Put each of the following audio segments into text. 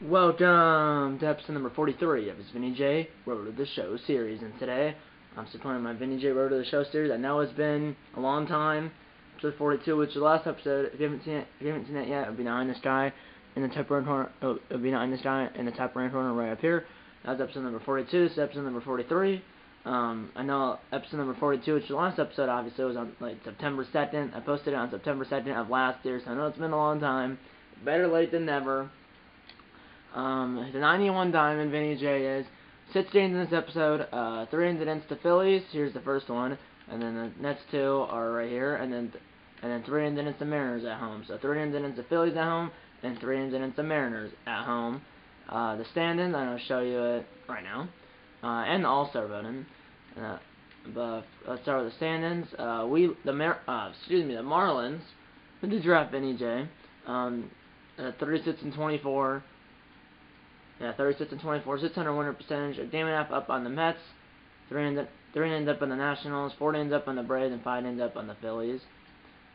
Welcome to episode number 43 of his Vinny J Road to the Show series, and today I'm supporting my Vinny J Road to the Show series. I know it's been a long time. Episode 42, which is the last episode. If you haven't seen it yet, it'll be not in the sky in the top right corner. It'll be not in the sky in the top right corner right up here. That's episode number 42. This is episode number 43. I know episode number 42, which is the last episode, obviously, was on like September 2nd. I posted it on September 2nd of last year, so I know it's been a long time. Better late than never. The 91 Diamond, Vinny J is 6 games in this episode, 3 incidents to Phillies. Here's the first one, and then the next 2 are right here, and then 3 incidents to Mariners at home. So 3 incidents to Phillies at home, and 3 incidents to Mariners at home. The standings, I'm going to show you it right now, and the All-Star voting. But let's start with the standings. The Marlins, we did draft Vinny J, 36 and 24. Yeah, 36 and 24, 600 winner percentage. A game and a half up on the Mets. 3 ends up on the Nationals. 4 ends up on the Braves, and 5 ends up on the Phillies.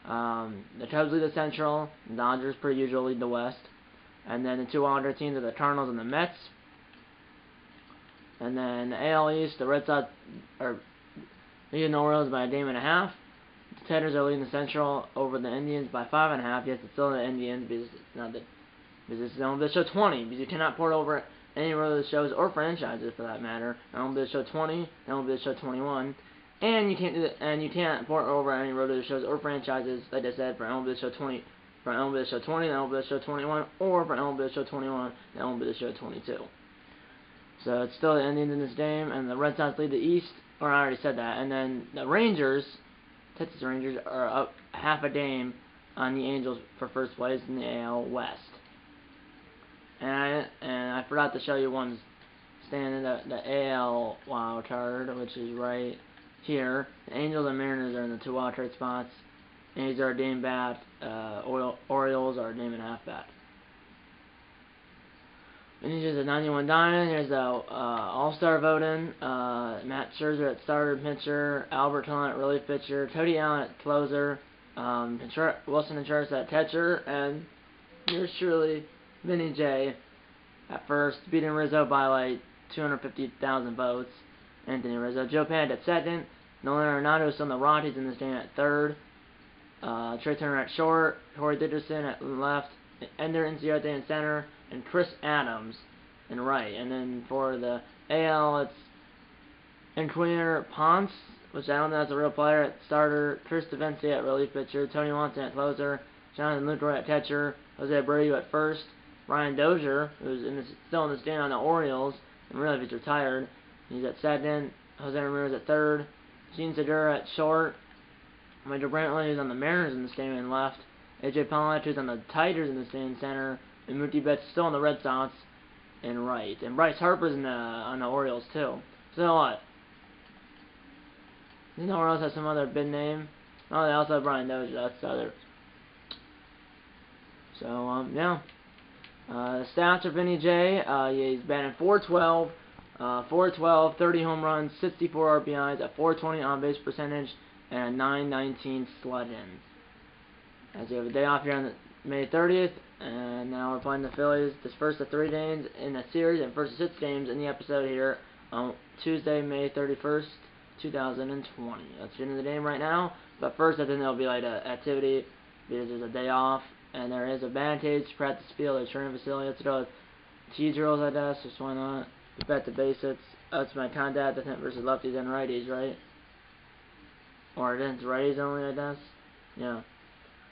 The Cubs lead the Central. The Dodgers, per usual, lead the West. And then the 2 wilder teams are the Cardinals and the Mets. And then the AL East, the Red Sox are leading the Orioles by a game and a half. The Tigers are leading the Central over the Indians by 5.5. Yes, it's still the Indians because it's not the. Because this is MLB Show 20, because you cannot port over any of the shows or franchises for that matter. MLB Show 20, MLB Show 21, and you can't port over any road to the shows or franchises, like I said, for MLB Show 20, for MLB Show 20, MLB Show 21, or for MLB Show 21, MLB Show 22. So it's still the Indians in this game, and the Red Sox lead the East, or I already said that, and then the Rangers, Texas Rangers, are up half a game on the Angels for first place in the AL West. And I forgot to show you one standing the AL wild card, which is right here. The Angels and Mariners are in the 2 wild card spots. Angels are a game back. Orioles are a game and a half back. And here's the 91 Diamond. Here's the All-Star voting. Matt Scherzer at starter pitcher. Albert Pujols at relief pitcher. Cody Allen at closer. Wilson Contreras at catcher. And yours truly, Vinny J at first, beating Rizzo by like 250,000 votes. Anthony Rizzo. Joe Pant at second. Nolan Arenado on the Rockies in this game at third. Trey Turner at short. Corey Dickerson at left. Ender Inciarte in center. And Chris Adams in right. And then for the AL, it's Enquiner Ponce, which I don't know if that's a real player, at starter. Chris DeVency at relief pitcher. Tony Watson at closer. Jonathan Lucroy at catcher. Jose Abreu at first. Ryan Dozier, who's still in this game on the Orioles, and really if he's retired, he's at second. Jose Ramirez at third. Gene Segura at short. Michael Brantley, who's on the Mariners in this game, in left. AJ Pollock, who's on the Tigers in this game, in center. And Mookie Betts still on the Red Sox in right. And Bryce Harper's on the Orioles too. So what? You know where else has some other big name? Oh, they also have Brian Dozier. That's the other. So yeah. The stats are Vinny J. He's batting .412, 412, 30 home runs, 64 RBIs, a .420 on-base percentage, and a .919 slugging. As you have a day off here on May 30th, and now we're playing the Phillies. This first of 3 games in the series, and first of 6 games in the episode here on Tuesday, May 31st, 2020. Let's get into the game right now. But first, I think there'll be like an activity because there's a day off. And there is a batting cage, practice field, a training facility. Let's go with T drills, I guess. Just why not? Get back to basics. That's my contact, I think, versus lefties and righties, right? Or against righties only, I guess. Yeah.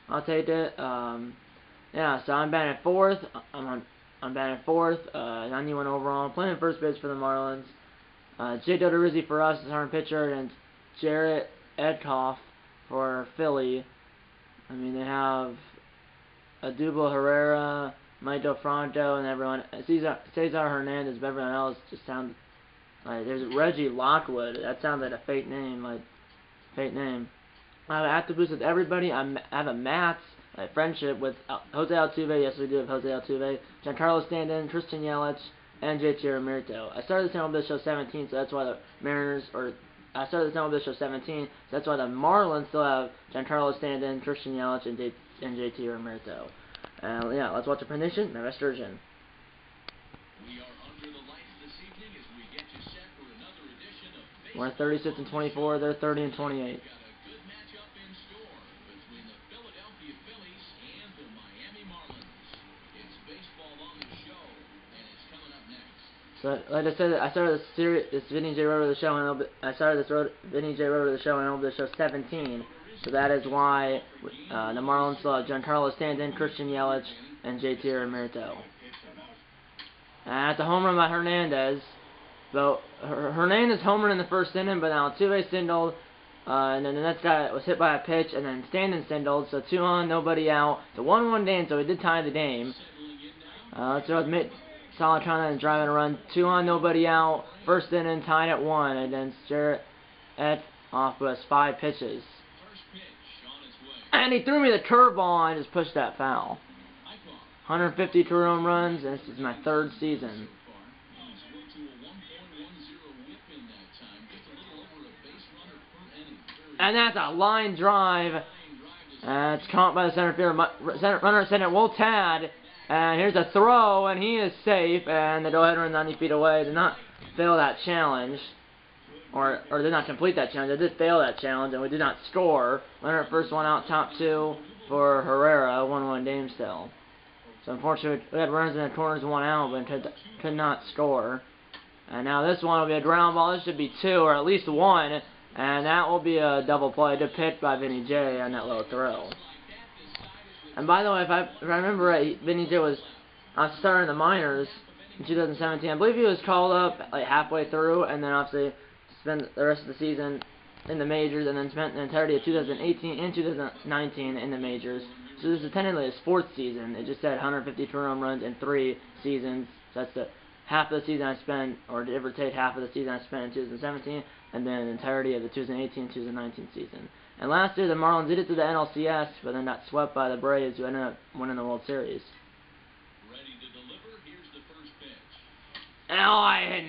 I'll take it. Yeah, so I'm batting 4th. I'm batting 4th. 91 overall. I'm playing first base for the Marlins. Jake Odorizzi for us is our pitcher, and Jarrett Edkoff for Philly. I mean, they have Adubo Herrera, Mike Del Franco, and everyone. Cesar Hernandez, but everyone else just sounds like there's Reggie Lockwood. That sounds like a fake name, I have an active boost with everybody. I have a Mats friendship with Jose Altuve. Yes, we do have Jose Altuve, Giancarlo Stanton, Christian Yelich, and JT Realmuto. I started this MLB Show 17, so that's why the Mariners I started this MLB Show 17, so that's why the Marlins still have Giancarlo Stanton, Christian Yelich, and JT Realmuto. Yeah, let's watch the prediction. My best version. We're 36 and 24. They're 30 and 28. So, like I said, I started this Vinny J. Road of the Show, and I started this Vinny J. Road of the Show, and over the show 17. So that is why the Marlins saw Giancarlo Stanton, Christian Yelich, and JT Realmuto. And that's a home run by Hernandez. So Hernandez homered in the first inning, but now Altuve singled, and then the next guy was hit by a pitch, and then Stanton singled. So 2 on, nobody out. It's a 1-1 game, so we did tie the game. Let's go with Salatana and driving a run. 2 on, nobody out. First inning, tied at 1, and then Jarrett off with 5 pitches. And he threw me the curveball and just pushed that foul. 150 career home runs, and this is my 3rd season. And that's a line drive. It's caught by the center fielder. Runner at center, Woltad. And here's a throw, and he is safe. And the go-ahead run 90 feet away. Did not fail that challenge. Or did not complete that challenge. They did fail that challenge, and we did not score. Runner at first, 1 out, top 2 for Herrera. 1-1 game still. So unfortunately, we had runners in the corners, 1 out, but could not score. And now this one will be a ground ball. This should be 2, or at least 1. And that will be a double play. Good pitch by Vinny J on that little throw. And by the way, if I remember right, Vinny J was starting the minors in 2017. I believe he was called up like halfway through, and then obviously spent the rest of the season in the majors, and then spent the entirety of 2018 and 2019 in the majors. So this is technically his 4th season. It just said 150 career home runs in 3 seasons. So that's the half of the season I spent, or give or take half of the season I spent in 2017, and then the entirety of the 2018-2019 season. And last year the Marlins did it to the NLCS, but then got swept by the Braves, who ended up winning the World Series. Ready to deliver. Here's the first pitch. Ow, I had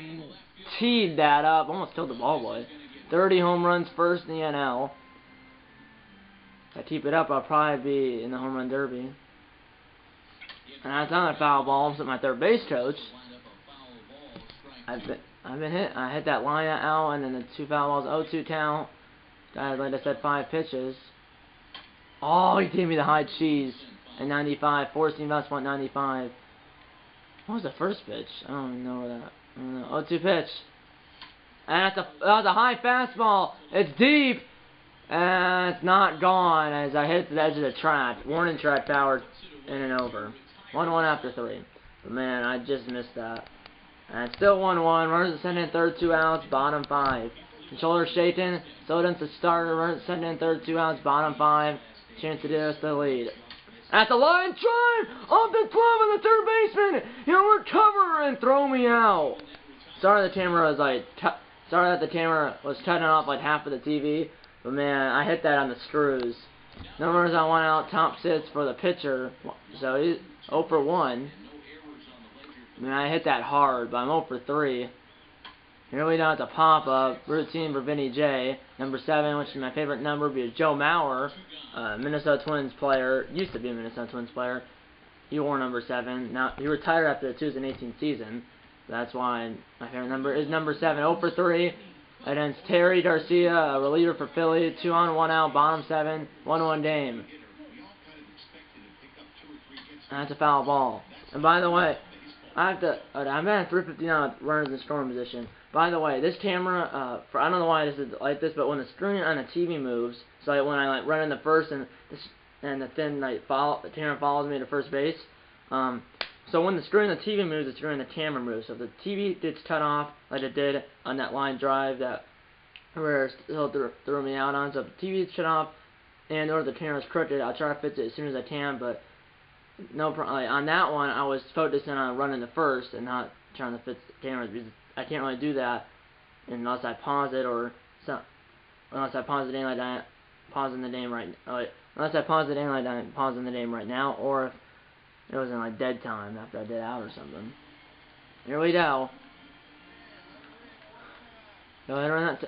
teed that up. Almost killed the ball boy. 30 home runs, first in the NL. If I keep it up, I'll probably be in the home run derby. And that's another foul ball. Almost at my third base coach. I've been hit. I hit that line out, and then the 2 foul balls, 0-2 count. Guys, like I said, 5 pitches. Oh, he gave me the high cheese at 95. Forcing fastball 95. What was the first pitch? I don't even know where that. I don't know. 0-2 pitch. And that was a high fastball. It's deep. And it's not gone as I hit the edge of the track. Warning track power in and over. 1-1 after 3. But man, I just missed that. And it's still 1-1. Runners at second and third, 2 outs, bottom 5. Shoulder shaking. Soden's the starter. Runners at second and third, 2 outs, bottom 5. Chance to do us the lead. At the line drive off the glove of the third baseman. He'll recover and throw me out. Sorry the camera was like. Sorry that the camera was cutting off like half of the TV. But man, I hit that on the screws. No runners on 1 out. Top 6 for the pitcher. So he's 0 for 1. I mean, I hit that hard, but I'm 0 for 3. Here we go at the pop-up. Routine for Vinny J. Number 7, which is my favorite number, because Joe Mauer, Minnesota Twins player, used to be a Minnesota Twins player. He wore number 7. Now, he retired after the 2018 season. That's why my favorite number is number 7. 0 for 3 against Terry Garcia, a reliever for Philly. 2 on, 1 out, bottom 7, 1-1 game. And that's a foul ball. And by the way, I'm at 359 with runners in scoring position. By the way, this camera, I don't know why this is like this, but when the screen on the TV moves, so like when I like run in the first and the camera follows me to first base. So when the screen on the TV moves, the screen on the camera moves. So if the TV gets cut off, like it did on that line drive that where still threw me out on. So if the TV is shut off and or the camera's crooked, I'll try to fix it as soon as I can, but no problem. Like on that one, I was focusing on running the first and not trying to fix the cameras, because I can't really do that unless I pause it or unless I pause the game like that, pausing the game right. Unless I pause the game like that, pausing the game right now, or if it was in like dead time after I did out or something. Here we go. Go ahead and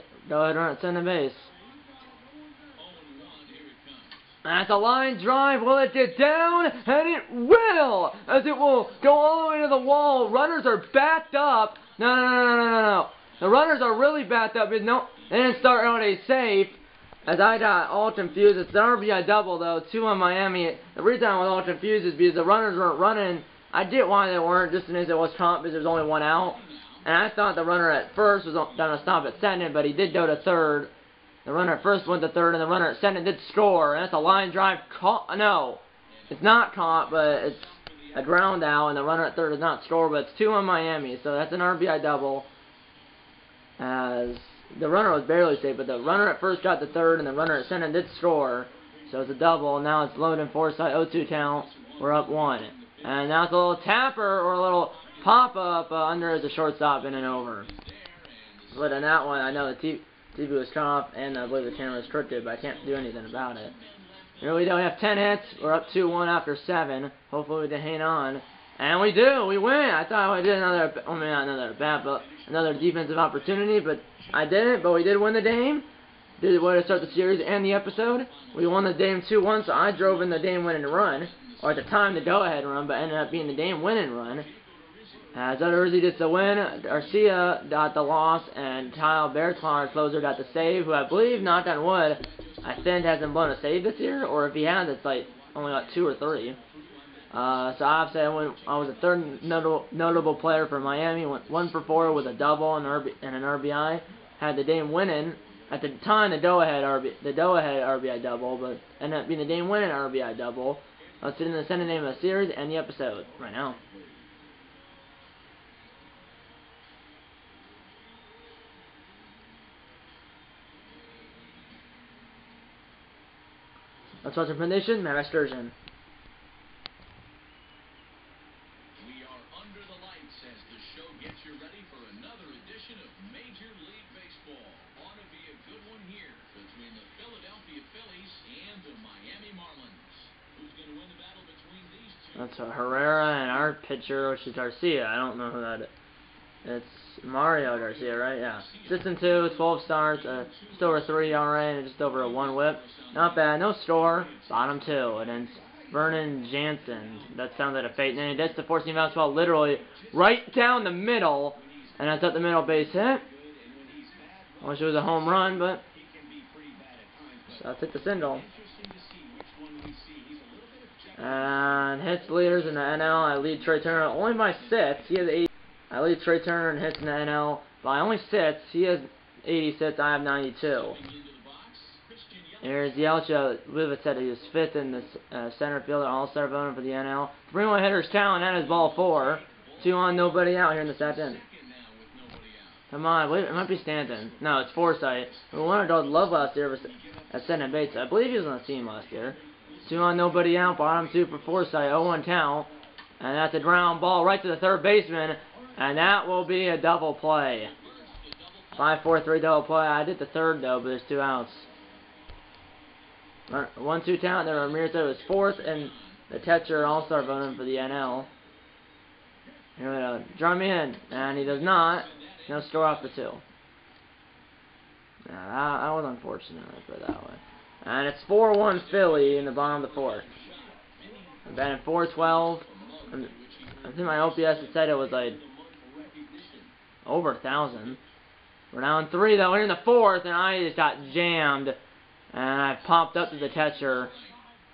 run at center base. That's a line drive. Will it get down? And it will! As it will go all the way to the wall. Runners are backed up. No. The runners are really backed up. No, they didn't start out a safe. As I got all confused. It's an RBI double, though. 2 on Miami. The reason I was all confused is because the runners weren't running. I get why they weren't, just as it was comp, because there was only 1 out. And I thought the runner at first was going to stop at second, but he did go to third. The runner at first went to third, and the runner at second did score. And that's a line drive caught. No, it's not caught, but it's a ground out, and the runner at third did not score, but it's 2 on Miami. So that's an RBI double. As the runner was barely safe, but the runner at first got to third, and the runner at second did score. So it's a double. Now it's Logan Forsythe, 0-2 count. We're up 1. And now it's a little tapper or a little pop-up under the shortstop in and over. But in that one, I know the TV was cut off, and I believe the camera was crooked, but I can't do anything about it. Here we go. We have 10 hits. We're up 2-1 after 7. Hopefully we can hang on. And we do. We win. I thought we did another, I mean, not another bat, but another defensive opportunity, but I didn't. But we did win the game. Did way to start the series and the episode. We won the game 2-1, so I drove in the game-winning run, or at the time the go-ahead run, but ended up being the game-winning run. As Uttersy gets the win, Garcia got the loss, and Kyle Bearclaw, closer, got the save, who I believe, knock on wood, I think hasn't blown a save this year, or if he has, it's like only got 2 or 3. So obviously I was the third notable player for Miami, went 1 for 4 with a double and an RBI, had the game winning. At the time, the go-ahead RBI double, but ended up being the game-winning RBI double. Let's get in the second name of the series and the episode right now. Let's watch the presentation, Matt Excursion. We are under the lights as the show gets you ready for another edition of Major League Baseball. Ought to be a good one here between the Philadelphia Phillies and the Miami Marlins. Who's going to win the battle between these two? That's Herrera and our pitcher, which is Garcia. I don't know who that is. It's Mario Garcia, right? Yeah. 6-2, 12 starts, just over 3 ERA, and just over a 1 WHIP. Not bad. No score. Bottom 2. And then Vernon Jansen. That sounds like a fake name. That's the 14 fastball, literally right down the middle. And that's at the middle base hit. I wish it was a home run, but let's hit the single. And hits leaders in the NL. I lead Trey Turner only by 6. He has 80. I lead Trey Turner in hits in the NL by only 6. He has 86. I have 92. Here's Yelcha. Livet said he was 5th in the center fielder all-star voting for the NL. 3-1 hitters count, and that is ball 4. 2 on, nobody out here in the second. Come on, wait, it might be Stanton. No, it's Forsythe. We wanted to love last year at second base. I believe he was on the team last year. 2 on, nobody out. Bottom 2 for Forsythe. 0-1 count. And that's a ground ball right to the third baseman. And that will be a double play. 5-4-3 double play. I did the third, though, but there's 2 outs. 1-2 count. Then Ramirez was 4th, and the catcher all-star voting for the NL. Here we go. Drum in. And he does not. No score off the 2. Now, that was unfortunate, I put it that way. And it's 4-1 Philly in the bottom of the 4th. I'm batting .412. I think my OPS had said it was like over 1,000. We're down 3 though. We're in the 4th, and I just got jammed. And I popped up to the catcher.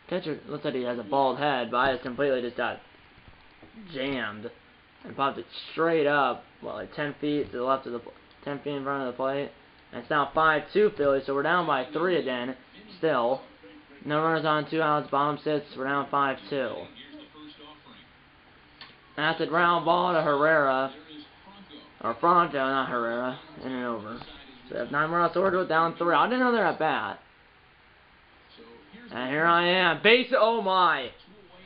Catcher looks like he has a bald head, but I just completely just got jammed and popped it straight up, well, like 10 feet to the left of the 10 feet in front of the plate. And it's now 5-2 Philly, so we're down by 3 again. Still, no runners on, 2 outs. Bottom 6. We're down 5-2. That's a ground ball to Herrera. Or Franco, not Herrera. In and over. So we have 9 more outs to work with, down 3. I didn't know they're at bat. And here I am. Oh my.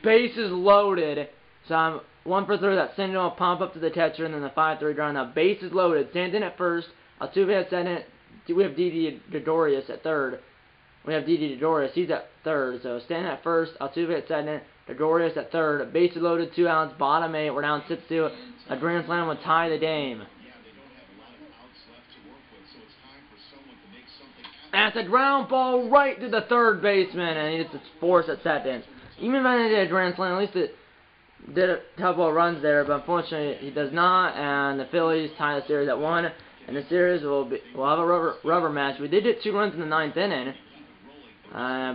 Bases loaded. So I'm 1 for 3. That single, pump up to the catcher, and then the 5-3 ground out. Bases loaded. Stanton at first. Altuve at second. We have Didi Gregorius at third. We have Didi Gregorius. He's at third. So Stanton at first. Altuve at second. Gregorius at third. Bases loaded. 2 outs. Bottom 8. We're down 6-2. A grand slam would tie the game. That's a ground ball right to the third baseman, and he gets to force at second. Even if I did a grand slam, at least it did a couple of runs there, but unfortunately he does not, and the Phillies tie the series at 1, and the series will have a rubber match. We did get 2 runs in the 9th inning,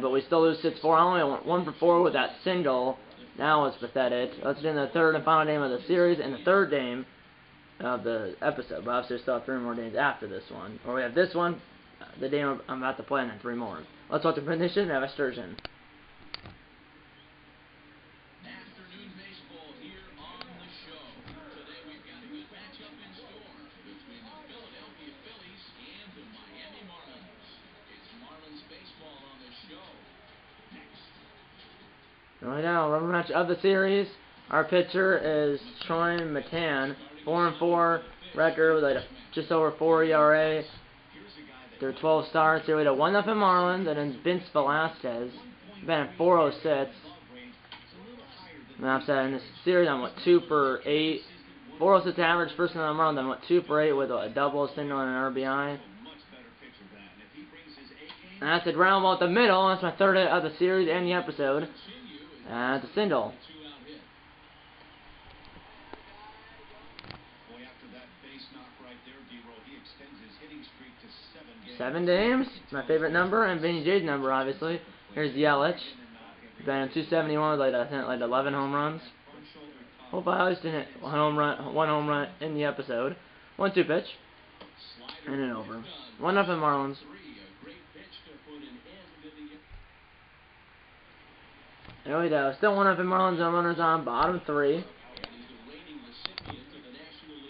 but we still lose 6-4. I only went 1 for 4 with that single. That was pathetic. Let's get in the third and final game of the series, and the third game of the episode, but obviously we still have 3 more games after this one. Or we have this one, the game I'm about to play, and then 3 more. Let's watch the condition and have a sturgeon. Afternoon baseball here on the show. Today we've got a good matchup in store between the Philadelphia Phillies and the Miami Marlins. It's Marlins baseball on the show. Next. Right now, rubber match of the series. Our pitcher is Troy McCann, 4-4 record with just over 4 ERA. They're 12 starts. Here we go, 1-0 Marlins, and then Vince Velasquez, batting .406. And I'm saying in this series, I went 2 for 8. 406 average, first in the round. Then went 2 for 8 with a double, a single, and an RBI. And that's a ground ball at the middle. That's my third hit of the series and the episode. And it's a single. 7 games. My favorite number, and Vinny J's number, obviously. Here's Yelich. Batting .271 with like 11 home runs. Hope I at least didn't hit one home run in the episode. 1-2 pitch. And an over. 1-0 Marlins. There we go. Still 1-0 Marlins. No runners on. Bottom 3.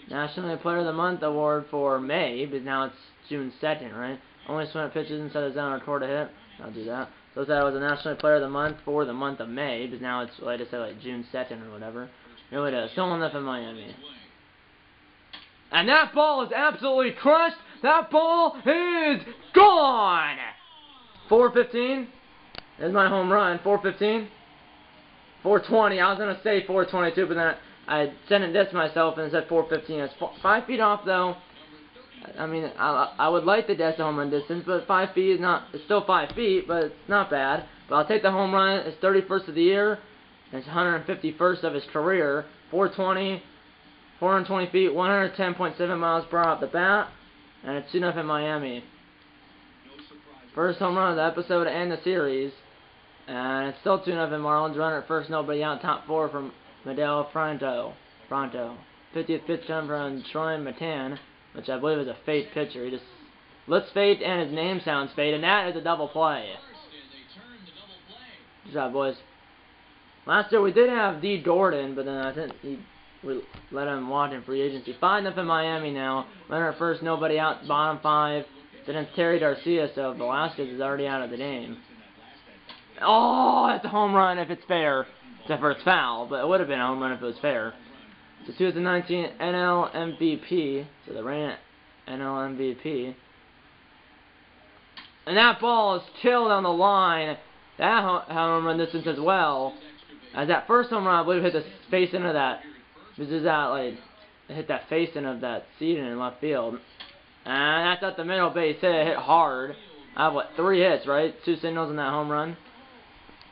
National Player of the Month award for May, but now it's June 2nd, right? Only swing at pitches inside the zone or toward a hit. I'll do that. So that was a National Player of the Month for the month of May, but now it's, like I said, like June 2nd or whatever. Here we go. Still 1-0 Miami. And that ball is absolutely crushed. That ball is gone. 415. There's my home run. 415. 420. I was going to say 422, but then I sent this myself and it said 415. It's 5 feet off, though. I mean, I would like the Desta home run distance, but 5 feet is not. It's still 5 feet, but it's not bad. But I'll take the home run. It's 31st of the year. It's 151st of his career. 420, 420 feet, 110.7 miles per hour off the bat, and it's 2-0 Miami. First home run of the episode and the series, and it's still 2-0 Marlins. Runner at first, nobody out. Top 4 from Miguel Pronto. 50th pitch from Troy McCann, which I believe is a fake pitcher. He just looks fake, and his name sounds fake, and that is a double play. Good job, boys. Last year we did have D. Gordon, but then I think we let him walk in free agency. 5-0 Miami now. Runner at first, nobody out. Bottom 5. Then it's Terry Garcia, so Velasquez is already out of the game. Oh, that's a home run if it's fair. Except for it's foul, but it would have been a home run if it was fair. So 2019 NL MVP. So the reigning NL MVP. And that ball is killed on the line. That home run distance as well. As that first home run, I believe hit the face into that. This is that, like, hit that face into that seat in left field. And that's at the middle base hit. It hit hard. I have, what, 3 hits, right? 2 singles in that home run.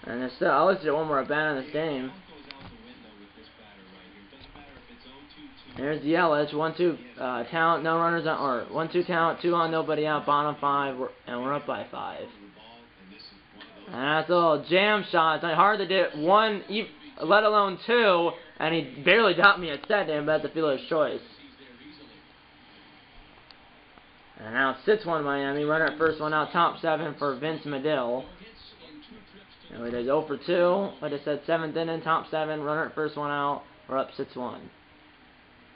And it's still, I'll listen to one more at bat in this game. There's Yelich, 1-2 count, no runners on, or 1-2 count, 2 on, nobody out, bottom 5, and we're up by 5. And that's a little jam shot. It's like hard to do 1, let alone 2, and he barely got me at second, but that's a fielder's choice. And now it's 6-1 Miami. Runner at first, 1 out, top 7 for Vince Medill. And we did 0 for 2. Like I said, 7th inning, top 7. Runner at first, 1 out. We're up 6-1.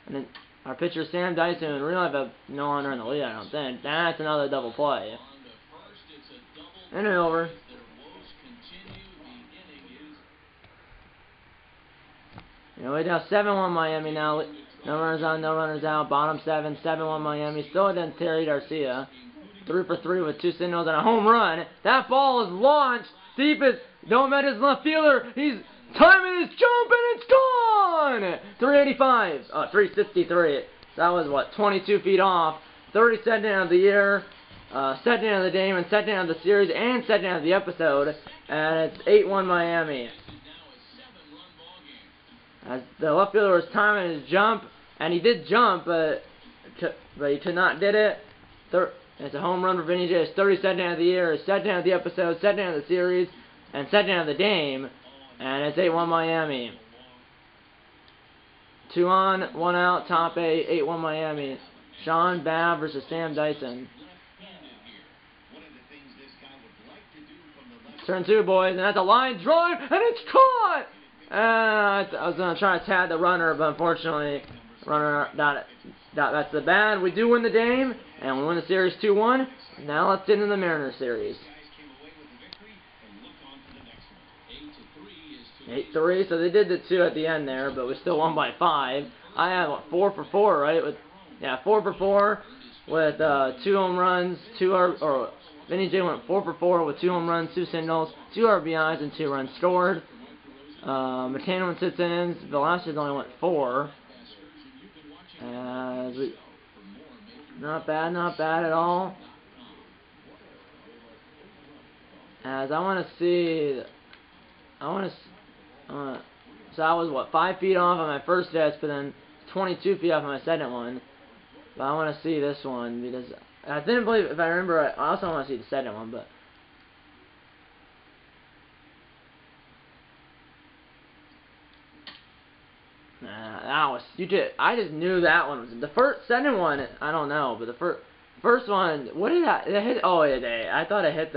And then our pitcher Sam Dyson, we don't have a no-runner in the lead, I don't think. That's another double play. And an over. You know, we down 7-1 Miami now. No runners on, no runners out. Bottom 7, 7-1 Miami. Still against Terry Garcia. 3 for 3 with 2 singles and a home run. That ball is launched deep as no met his left fielder. He's timing his jump and it's gone. 385. 363. So that was what, 22 feet off. 32nd of the year. second of the game and second of the series and second of the episode, and it's 8-1 Miami. As the left fielder was timing his jump, and he did jump, but he could not get it. It's a home run for Vinny J. His 32nd of the year, his second of the episode, second of the series, and second of the game, and it's 8-1 Miami. 2 on, 1 out, top 8, 8-1 Miami. Sean Babb versus Sam Dyson. Turn 2, boys, and that's a line drive, and it's caught! I was going to try to tag the runner, but unfortunately, runner that's the bad. We do win the game, and we win the series 2-1. Now let's get into the Mariners series. 8-3, so they did the 2 at the end there, but we still won by 5. I had, what, 4 for 4, right? 4 for 4 with 2 home runs, Vinny J went 4 for 4 with 2 home runs, 2 singles, 2 RBIs, and 2 runs scored. McCann went 6 innings. Velasquez only went 4. Not bad at all. As I want to see, so I was, what, 5 feet off on my first disc, but then 22 feet off on my second one. But I want to see this one, because I didn't believe, if I remember right, I also want to see the second one, but I just knew that one was the second one. I don't know, but the first one. What did it hit? Oh, I thought it hit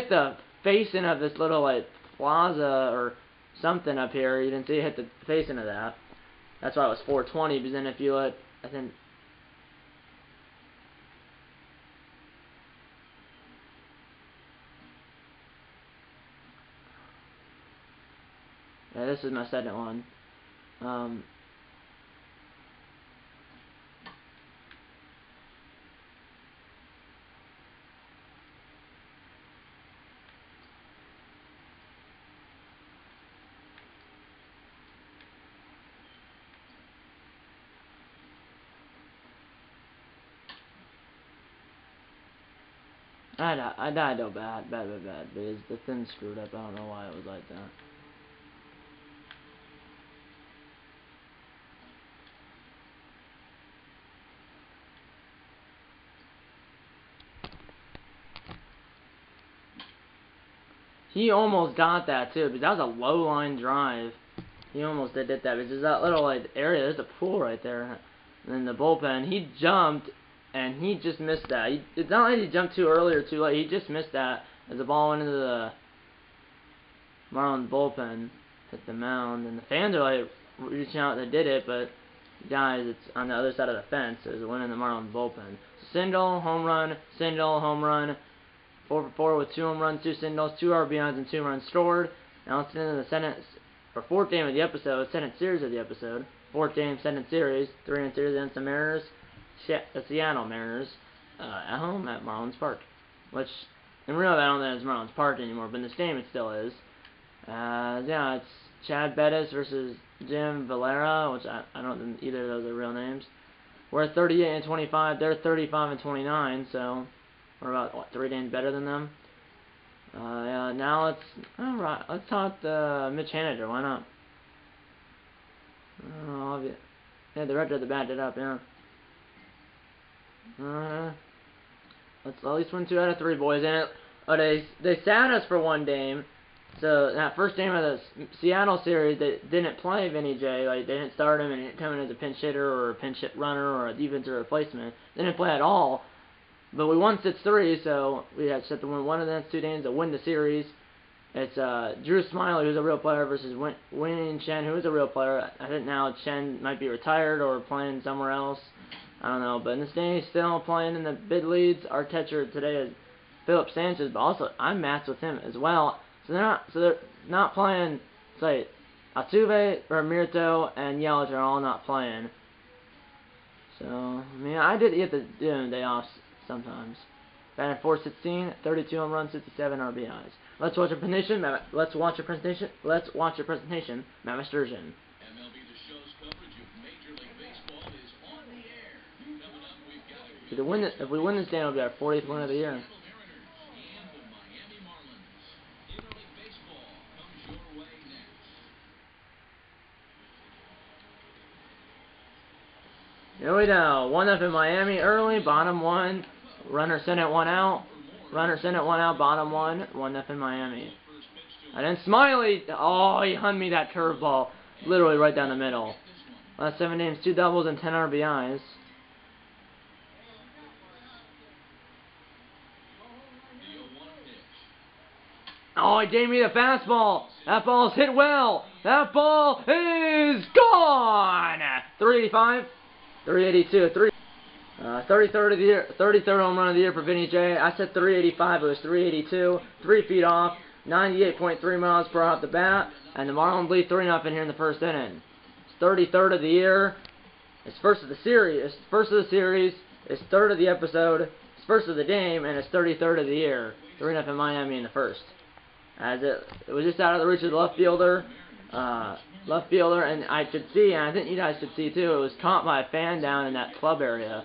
the facing of this little like plaza or something up here. You didn't see it hit the facing of that. That's why it was 420. But then if you look, I think. Yeah, this is my second one. I died though bad, because the thing screwed up. I don't know why it was like that. He almost got that too, but that was a low line drive. He almost did that, because there's that little like area. There's a pool right there, and then the bullpen. He jumped, and he just missed that. It's not like he jumped too early or too late. He just missed that as the ball went into the Marlins bullpen, hit the mound, and the fans are like reaching out. They did it, but guys, it's on the other side of the fence. It was a win in the Marlins bullpen. Single, home run, single, home run. 4 for 4 with 2 home runs, 2 singles, 2 RBIs, and 2 runs scored. Now let's get into the fourth game of the episode, second series of the episode. Fourth game, second series, 3-in series against the Mariners, the Seattle Mariners, at home at Marlins Park. Which, in real life, I don't think it's Marlins Park anymore, but in this game it still is. Yeah, it's Chad Bettis versus Jim Valera, which I don't think either of those are real names. We're 38-25, they're 35-29, so we're about, what, 3 games better than them. Yeah, now let's talk to Mitch Haniger, why not? Yeah, the Red Sox backed it up, yeah. Let's at least win 2 out of 3, boys. And they sat us for 1 game. So that first game of the Seattle series, they didn't play Vinny J. Like, they didn't start him, and he didn't come in as a pinch hitter or a pinch hit runner or a defensive replacement. They didn't play at all. But we won 6-3, so we had to win 1 of the next 2 games to win the series. It's Drew Smiley, who's a real player, versus Wayne Chen, who is a real player. I think now Chen might be retired or playing somewhere else. I don't know. But in this game, he's still playing in the big leagues. Our catcher today is Philip Sanchez, but also I'm matched with him as well. So they're not playing. It's like Altuve, Ramirito, and Yelich are all not playing. So I mean, I did get to do a day off sometimes. Batting .416, 32 home runs, 57 RBIs. Let's watch a presentation. Let's watch a presentation. Matt Sturgeon. MLB The Show's coverage of Major League Baseball is on the air. Coming up, we've got a If we win this game, it'll be our 40th win of the year. And the Miami Marlins. Interleague baseball comes your way next. Here we go. 1-0 Miami early, bottom one. Runner sent it, one out. Runner sent it, one out, bottom one. 1-0 Miami. And then Smiley, oh, he hung me that curveball. Literally right down the middle. Last 7 games, 2 doubles and 10 RBIs. Oh, he gave me the fastball. That ball's hit well. That ball is gone. 385, 382, 33rd of the year, 33rd home run of the year for Vinny J. I said 385, it was 382, 3 feet off, 98.3 miles per hour off the bat, and the Marlins lead 3-0 here in the first inning. It's 33rd of the year. It's first of the series. It's first of the series. It's third of the episode. It's first of the game, and it's 33rd of the year. 3-0 Miami in the first. As it was just out of the reach of the left fielder, and I could see, and I think you guys could see too, it was caught by a fan down in that club area.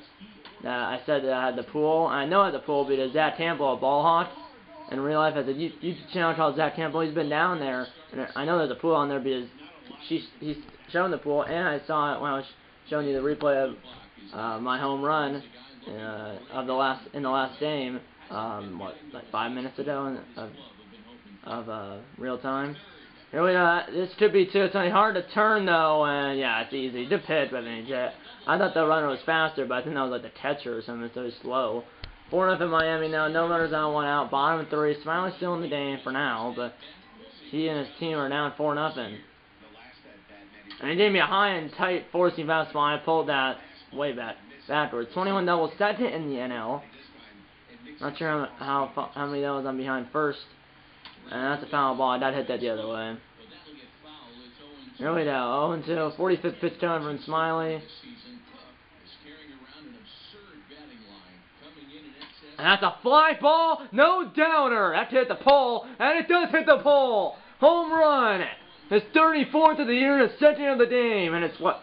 I said that I had the pool. I know I had the pool because Zach Campbell, a ball hawk, in real life has a YouTube channel called Zach Campbell. He's been down there, and I know there's a pool on there because he's shown the pool, and I saw it when I was showing you the replay of my home run in the last game. Like 5 minutes ago of real time. Here we go. This could be too. It's only hard to turn though, and yeah, it's easy. Good pitch by Vinny J. I thought the runner was faster, but I think that was like the catcher or something. So he's slow. 4-0 Miami now. No runners on, 1 out. Bottom 3. Smiley's still in the game for now, but he and his team are down 4-0. And he gave me a high and tight forcing fastball. I pulled that way backwards. 21 doubles, second in the NL. Not sure how many doubles I'm behind first. And that's a foul ball. I'd hit that the other way. Here we go. 0-2. 45th pitch coming from Smiley. And that's a fly ball. No downer. That hit the pole. And it does hit the pole. Home run. His 34th of the year and his second of the game. And it's what?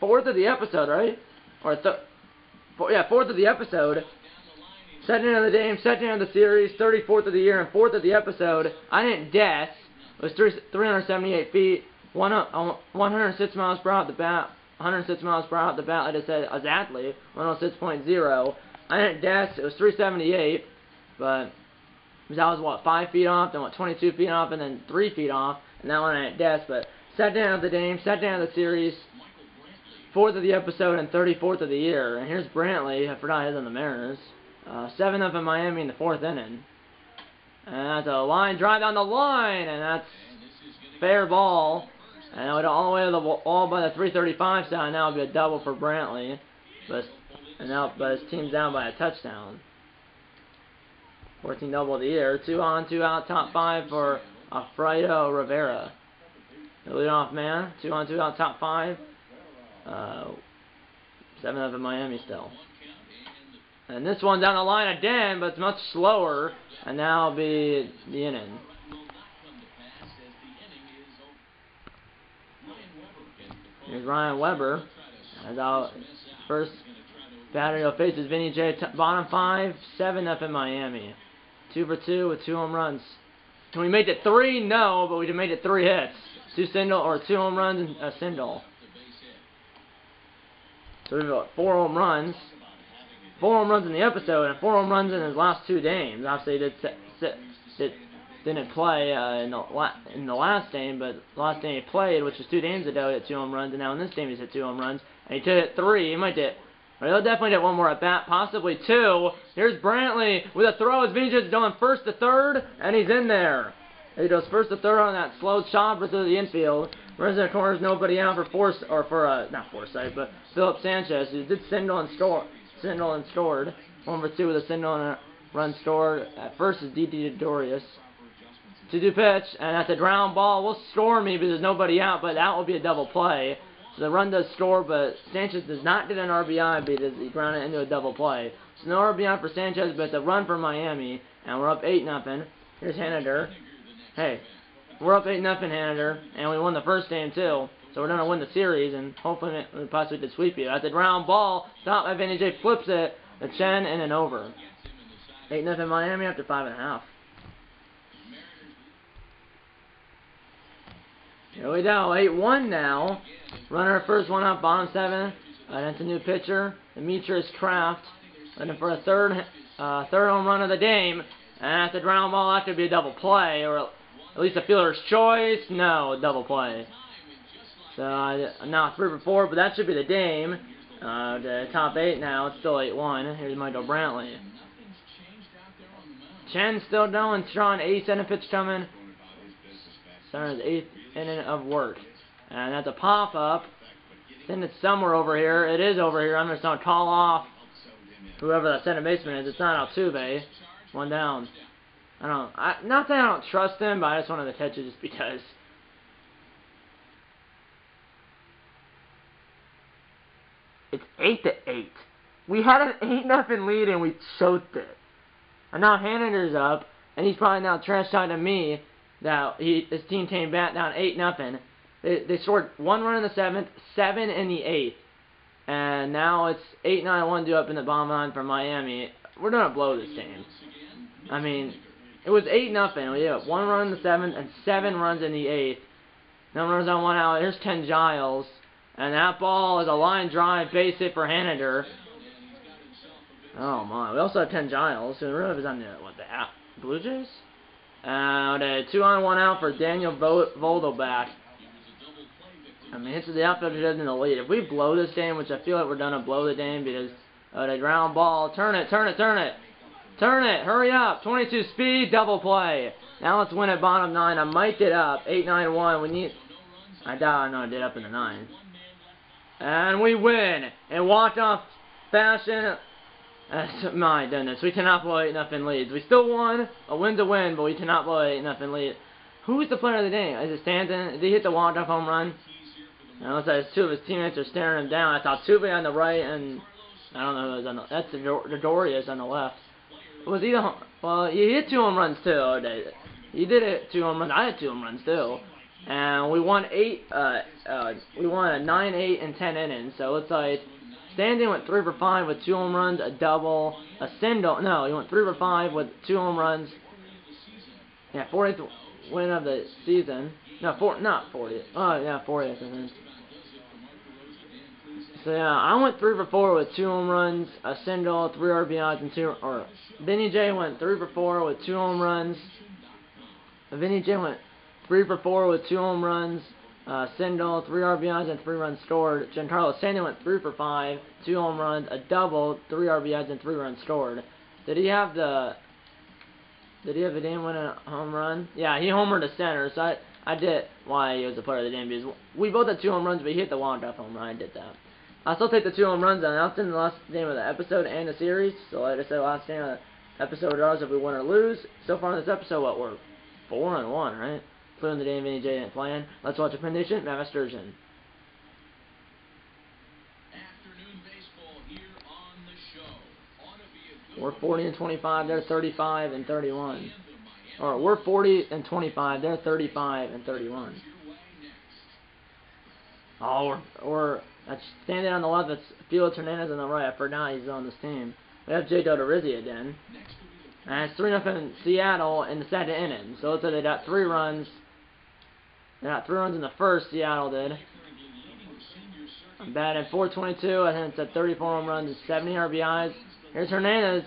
4th of the episode, right? Or yeah, 4th of the episode. Second of the game, second of the series, 34th of the year, and 4th of the episode. I didn't guess. It was 378 feet, 106 miles per hour at the bat. 106 miles per hour at the bat, like I said, exactly. 106.0. I didn't guess. It was 378, but that was what, 5 feet off, then what, 22 feet off, and then 3 feet off. And that one I didn't guess, but second of the game, second of the series, 4th of the episode, and 34th of the year. And here's Brantley. I forgot his on the Mariners. 7-0 Miami in the 4th inning. And that's a line drive down the line, and that's fair ball. And it went all the way to the wall by the 335 side. Now it'll be a double for Brantley, but his team's down by a touchdown. 14 double of the year. 2 on, 2 out, top 5 for Alfredo Rivera. The leadoff man. 2 on, 2 out, top 5. 7-0 Miami still. And this one down the line again, but it's much slower. And now it'll be the inning. Here's Ryan Weber. As our first batter he'll face is Vinny J. Bottom 5, 7-0 Miami. 2 for 2 with 2 home runs. Can we make it 3? No, but we can make it 3 hits. 2 home runs and a single. So we've got 4 home runs. 4 home runs in the episode and 4 home runs in his last 2 games. Obviously, he didn't play in the last game, but the last game he played, which was 2 games ago, he hit 2 home runs, and now in this game he's hit 2 home runs, and he hit 3. He might hit. He'll definitely get 1 more at bat, possibly 2. Here's Brantley with a throw. As Vinny going first to third, and he's in there. He goes first to third on that slow chopper through the infield. Runs in the corners, nobody out for not Forsythe, but Philip Sanchez, who did single and scored. 1 for 2 with a single and a run scored. At first is D.D. Dorius. 2-2 pitch, and that's a ground ball. Will score me because there's nobody out, but that will be a double play. So the run does score, but Sanchez does not get an RBI because he grounded into a double play. So no RBI for Sanchez, but it's a run for Miami, and we're up 8-0. Here's Hanader. Hey, we're up 8-0 Hanader, and we won the first game too. So we're going to win the series, and hopefully we possibly could sweep you. That's a ground ball. Stop by Vinny J. Flips it. to Chen and an over. 8-0 Miami after 5.5. Here we go, 8-1 now. Runner first one up, bottom 7. That's a new pitcher, Demetrius Kraft. Looking for a third home run of the game. And that's a ground ball. That could be a double play, or at least a fielder's choice. No, double play. So now 3 for 4, but that should be the game. The top 8 now. It's still 8-1. Here's Michael Brantley. Chen still going strong. 87 pitch coming. Starting his 8th inning of work. And that's a pop-up. I think it's somewhere over here. It is over here. I'm just going to call off whoever that second baseman is. It's not Altuve. 1 down. Not that I don't trust him, but I just wanted to catch it just because. It's 8-8. We had an 8-0 lead and we choked it. And now Haniger's up, and he's probably now trash talking me that his team came back down 8-0. They scored 1 run in the 7th, 7 in the 8th. And now it's 8-9-1 due up in the bottom line for Miami. We're going to blow this game. I mean, it was 8-0. We have 1 run in the 7th and 7 runs in the 8th. No runners on 1 out. Here's Ken Giles. And that ball is a line drive base hit for Haniger. Oh my. We also have Ken Giles, who really was on the Blue Jays? And a 2-on-1 out for Daniel Vogelbach. I mean, it's the outfielder in the lead. If we blow this game, which I feel like we're going to blow the game because the ground ball. Turn it. Turn it. Hurry up. 22 speed. Double play. Now let's win at bottom 9. I might get up. 8-9-1. We need. I doubt I know I did up in the 9. And we win. In walk-off fashion. My goodness. We cannot blow 8-0 leads. We still won. A win's a win, but we cannot blow 8-0 lead. Who's the player of the game? Is it Stanton? Did he hit the walk-off home run? And it looks like 2 of his teammates are staring him down. I saw Altuve on the right, and I don't know who was on the. That's Dorius on the left. Was he the? Well, he hit 2 home runs too. He did hit 2 home runs. I had 2 home runs too, and we won 8. We won a 9, 8, and 10 innings. So it looks like Stanton went 3 for 5 with 2 home runs, a double, a single. No, he went 3 for 5 with 2 home runs. Yeah, 40th win of the season. No, not 40th. Oh yeah, 40th. I think. So yeah, I went 3 for 4 with 2 home runs, a single, 3 RBIs, and 2. Or Vinny J went 3 for 4 with 2 home runs. Vinny J went 3 for 4 with 2 home runs, single, 3 RBIs, and 3 runs scored. Giancarlo Stanton went 3 for 5, 2 home runs, a double, 3 RBIs, and 3 runs scored. Did he have the game-winning home run? Yeah, he homered to center. So I did why he was the player of the game because we both had 2 home runs, but he hit the walk-off home run. I did that. I still take the 2 home runs, and that's in the last game of the episode and the series. So like I said, last game of the episode regardless if we win or lose. So far in this episode, what, we're 4-1, right? Including the day Vinny J didn't play in. Let's watch a condition. Matt Sturgeon. Afternoon baseball here on the show. Ought to be a good We're 40-25. They're 35-31. Or we're 40-25. They're 35-31. Oh, we're that's standing on the left. That's Felix Hernandez on the right. I forgot he's on this team. We have Jay Dodorizzi again. And it's 3-0 Seattle in the 2nd inning. So let's say they got 3 runs. They got 3 runs in the first. Seattle did. I'm batting .422. I think it's at 34 home runs and 70 RBIs. Here's Hernandez.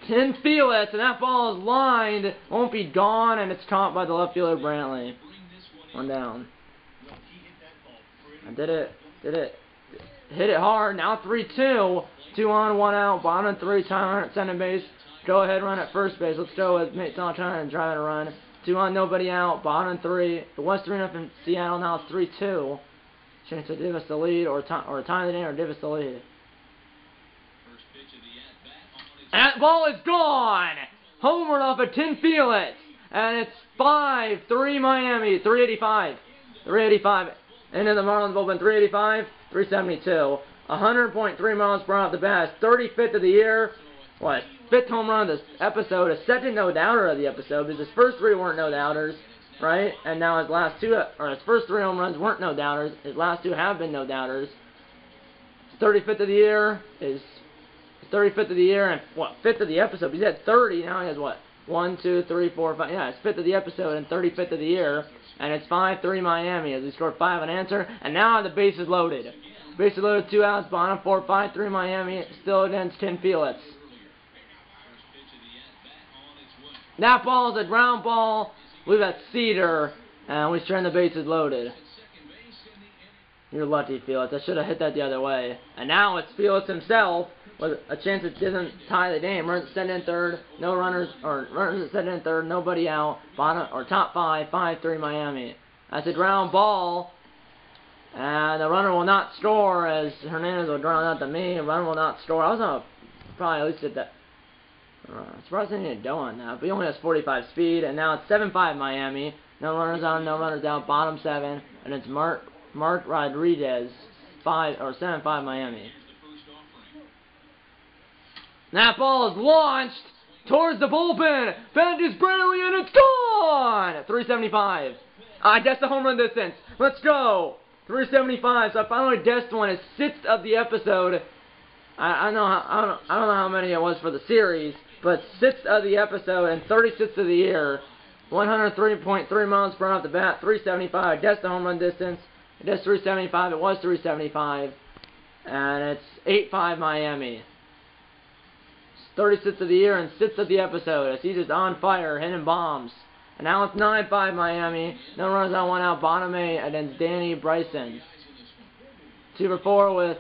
Can feel it, and that ball is lined. Won't be gone, and it's caught by the left fielder Brantley. 1 down. I did it. Hit it hard. Now 3-2. 2 on, 1 out. Bottom 3. Tyler at second base. Go ahead, run at first base. Let's go with Nate Santana and drive it a run. 2 on, nobody out. Bottom 3. It was 3-0 Seattle. Now it's 3-2. Chance to give us the lead or tie the game or give us the lead. That ball is gone. Homer off of Tim Felix. And it's 5-3 Miami. 385. 385. And then the Marlins bullpen 385, 372. 100.3 miles per hour off the bat. 35th of the year. What? 5th home run of this episode. A 2nd no-doubter of the episode because his first 3 weren't no-doubters, right? And now his last 2, or his first 3 home runs weren't no-doubters. His last 2 have been no-doubters. 35th of the year. His 35th of the year and, what, 5th of the episode. He's at 30, now he has, what, 1, 2, 3, 4, 5, yeah, it's 5th of the episode and 35th of the year. And it's 5-3 Miami as we scored 5 unanswered. And now the base is loaded. Bases loaded, 2 outs, bottom 4, 5-3 Miami, still against Ken Felix. That ball is a ground ball. We've got Cedar, and we turn the bases loaded. You're lucky, Felix. I should have hit that the other way. And now it's Felix himself with a chance it doesn't tie the game. Runners at second and third, no runners, or runners at second and third, nobody out. Bottom or top 5, 5-3 Miami. That's a ground ball. And the runner will not score as Hernandez will ground out to me. The runner will not score. I was going to probably at least hit that. Surprised I didn't go on that. But he only has 45 speed. And now it's 7-5 Miami. No runners on, no runners out. Bottom 7. And it's Mark Rodriguez. 7-5 Miami. That ball is launched towards the bullpen. Vantage Brantley and it's gone! 375. I guess the home run distance. Let's go! 375, so I finally guessed one. It's 6th of the episode. I don't know how many it was for the series, but 6th of the episode and 36th of the year. 103.3 miles per hour off the bat, 375. I guessed the home run distance. I guessed 375. It was 375, and it's 8-5 Miami. 36th of the year and 6th of the episode. As he's just on fire, hitting bombs. And now it's 9-5 Miami. No runners on, 1 out. Bottom 8 against Danny Bryson. 2 for 4 with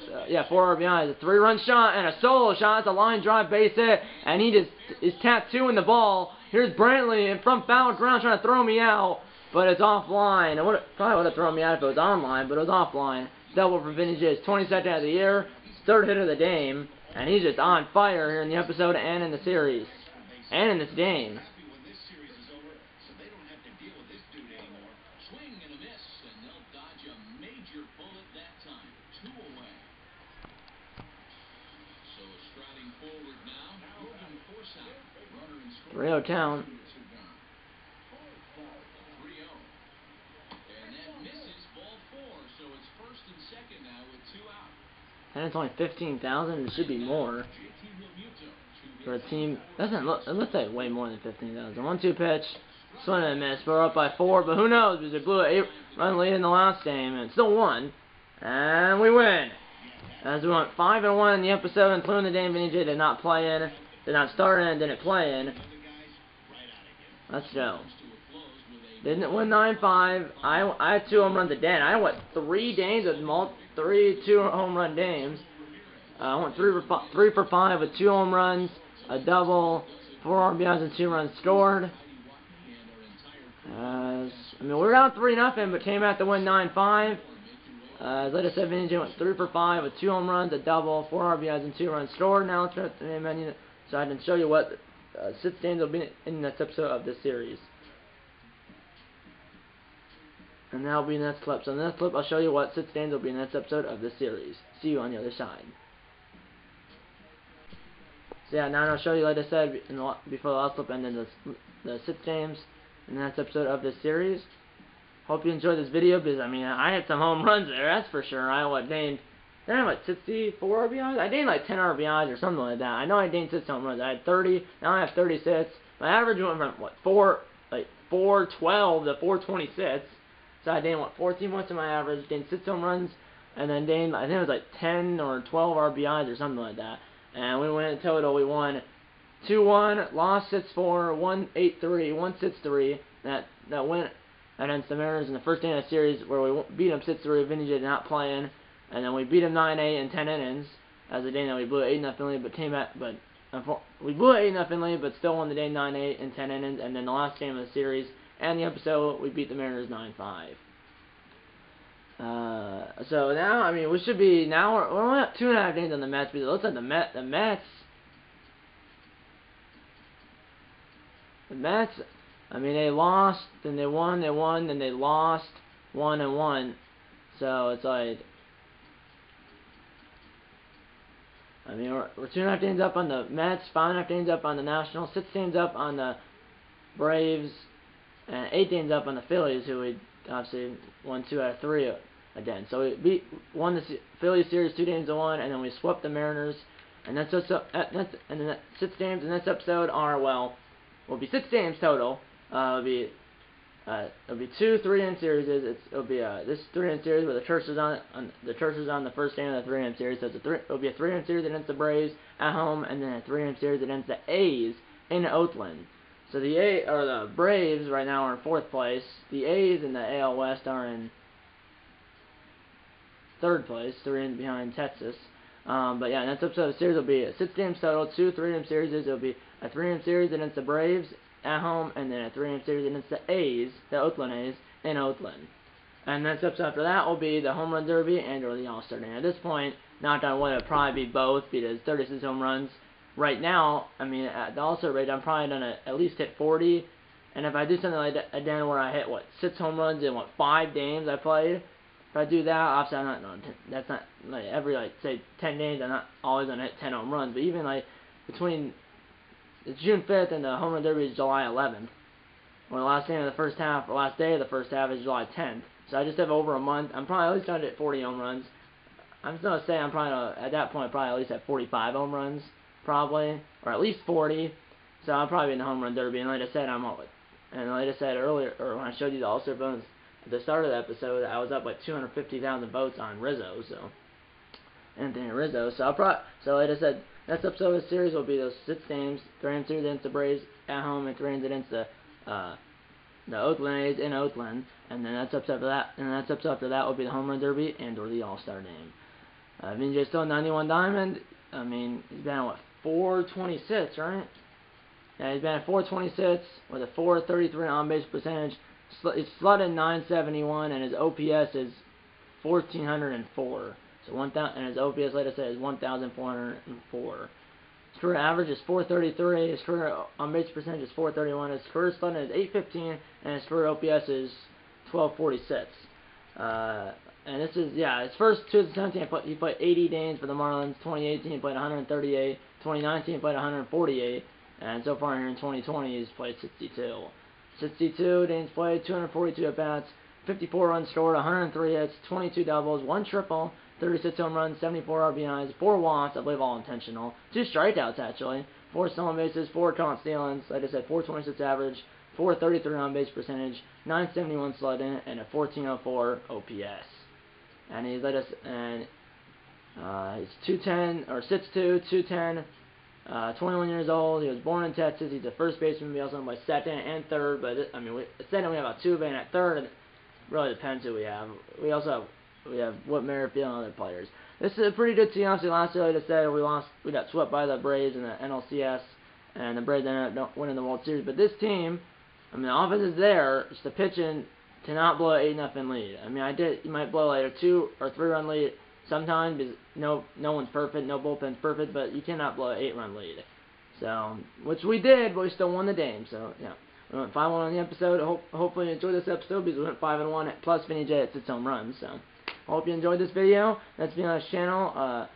4 RBIs. A 3-run shot and a solo shot. It's a line drive base hit, and he just is tattooing the ball. Here's Brantley in front foul ground trying to throw me out, but it's offline. It probably would have thrown me out if it was online, but it was offline. Double for Vinny J's 22nd of the year, 3rd hit of the game, and he's just on fire here in the episode and in the series and in this game. Rio Town. And it's only 15,000. It should be more for a team. Doesn't look. It looks like way more than 15,000. 1-2 pitch, swing and a miss. We're up by 4, but who knows? Because they blew an 8-run lead in the last game and still won, and we win. As we went 5-1 in the episode, including the game Vinny J did not play in, did not start in, didn't play in. Let's go. Didn't win 9-5. I had 2 home runs a day. And I went 3 games with 2 home run games. I went 3 for 5 with 2 home runs, a double, 4 RBIs and 2 runs scored. I mean, we were down 3-0, but came out to win 9-5. Like I said, Vinny J went 3 for 5 with 2 home runs, a double, 4 RBIs and 2 runs scored. Now let's go to the main menu so I can show you what 6 games will be in this episode of this series. And that'll be in the next clip. So in the next clip, I'll show you what 6 games will be in the next episode of this series. See you on the other side. So yeah, now I'll show you, like I said, before the last clip, and then the 6 games in the next episode of this series. Hope you enjoyed this video, because, I mean, I had some home runs there, that's for sure. I gained 64 RBIs? I gained like 10 RBIs or something like that. I know I gained 6 home runs. I had 30, now I have 36. My average went from, what, 412 to 426. So I gained, 14 points in my average, gained 6 home runs, and then gained, I think it was like 10 or 12 RBIs or something like that. And we went in total, we won 2-1, lost 6-4, 1-8-3, 1-6-3. That went against the Mariners in the first game of the series where we beat them 6-3. Vinny J did not play in. And then we beat them 9-8 in 10 innings. As a day that we blew 8-0 lead, we blew 8-0 lead, but still won the day 9-8 in 10 innings. And then the last game of the series and the episode, we beat the Mariners 9-5. So now, I mean, we should be we're only at 2.5 games on the Mets, because it looks like the Mets. I mean, they lost, then they won, then they lost, won and won. So it's like, I mean, we're 2.5 games up on the Mets, 5.5 games up on the Nationals, 6 games up on the Braves, and 8 games up on the Phillies, who we obviously won 2 out of 3 again. So we won the Phillies series 2-1, and then we swept the Mariners And that's and the 6 games in this episode are, well, will be 6 games total. It'll be 2 3-game series. It'll be this 3-game series where the Church is on the first game of the 3-game series. So it'll be a 3-game series against the Braves at home, and then a 3-game series against the A's in Oakland. So the Braves right now are in 4th place. The A's in the AL West are in 3rd place, 3 in behind Texas. But yeah, next episode of the series will be 6 games total, 2 3-game series. It'll be a 3-game series against the Braves at home, and then a 3-game series against the A's, the Oakland A's, in Oakland. And next episode after that will be the Home Run Derby and/or the All-Star Game. At this point, knock on wood, it'll probably be both, because 36 home runs. Right now, I mean, at the All-Star rate, I'm probably gonna at least hit 40. And if I do something like that again, where I hit 6 home runs in 5 games I played, if I do that, obviously I'm not. That's not like every say 10 games. I'm not always gonna hit 10 home runs. But even between it's June 5th and the Home Run Derby is July 11th. Or the last day of the first half is July 10th. So I just have over a month. I'm probably at least going to hit 40 home runs. I'm still gonna say I'm probably at that point probably at least at 45 home runs, probably, or at least 40. So I'll probably be in the Home Run Derby. And like I said, earlier, or when I showed you the All-Star votes at the start of the episode, I was up 250,000 votes on Rizzo. So Anthony Rizzo. So like I said, next episode of the series will be those 6 games, 3-game series against the Braves at home, and 3 games against the Oakland A's in Oakland. And then next episode after that will be the Home Run Derby and/or the All-Star Game. Vinny J's still 91 Diamond. I mean, he's been at 426, right? Yeah, he's been at 426 with a 433 on-base percentage. He's slotted 971, and his OPS is 1,404. So and his OPS, like I said, is 1,404. His career average is 433. His career on-base percentage is 431. His career slotted is 815, and his career OPS is 1246. And this is, his first 2017, he played 80 games for the Marlins. 2018, he played 138. 2019, he played 148. And so far here in 2020, he's played 62. 62 games played, 242 at-bats, 54 runs scored, 103 hits, 22 doubles, 1 triple, 36 home runs, 74 RBIs, 4 walks, I believe all intentional, 2 strikeouts actually, 4 stolen bases, 4 caught stealings, like I said, 426 average, 433 on-base percentage, 971 slid in, and a 1404 OPS. And he's he's 210 or 6'2", 210. 21 years old. He was born in Texas. He's a first baseman. We also play second and third, but at second we have Altuve, and at third it really depends who we have. We have Whit Merrifield and other players. This is a pretty good team. Obviously, last year, like I said, we got swept by the Braves in the NLCS, and the Braves ended up winning the World Series. But this team, I mean, the offense is there. It's the pitching to not blow an 8-0 lead. I mean, you might blow a 2 or 3 run lead sometimes, because no one's perfect, no bullpen's perfect, but you cannot blow an 8-run lead. So, which we did, but we still won the game. So, yeah, we went 5-1 on the episode. Hopefully you enjoyed this episode, because we went 5-1 plus Vinny J at 6 home runs. So, I hope you enjoyed this video. That's been on this channel.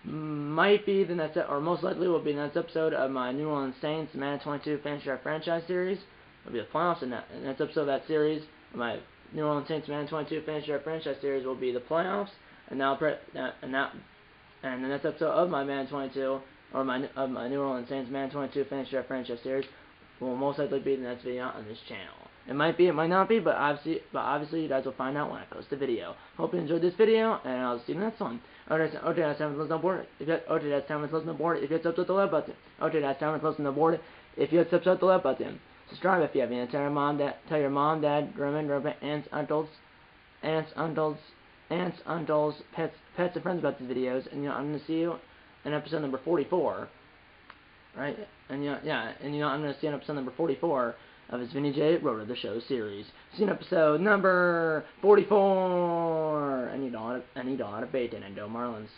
Might be the next, or most likely will be the next episode of my New Orleans Saints Madden 22 Fantasy Draft Franchise Series. It'll be the playoffs, and the next episode of that series, my New Orleans Saints Madden 22 Fantasy Draft Franchise Series, will be the playoffs. And the next episode of my Madden 22, or of my New Orleans Saints Madden 22 Fantasy Draft Franchise Series, will most likely be the next video on this channel. It might be, it might not be, but obviously you guys will find out when I post the video. Hope you enjoyed this video, and I'll see you in the next one. Okay, that's time to listen to the board. That's time to listen to the board. If you hit subscribe to the like button. Okay, that's time to listen to the board. If you hit subscribe to the like button. Subscribe if you have any. Tell your mom, dad, grandma, aunts, uncles, pets, and friends about these videos, and I'm gonna see you in episode number 44, right? And I'm gonna see you in episode number 44 of this Vinny J Road to the Show series. See you in episode number 44. And you don't have to bait in and go Marlins.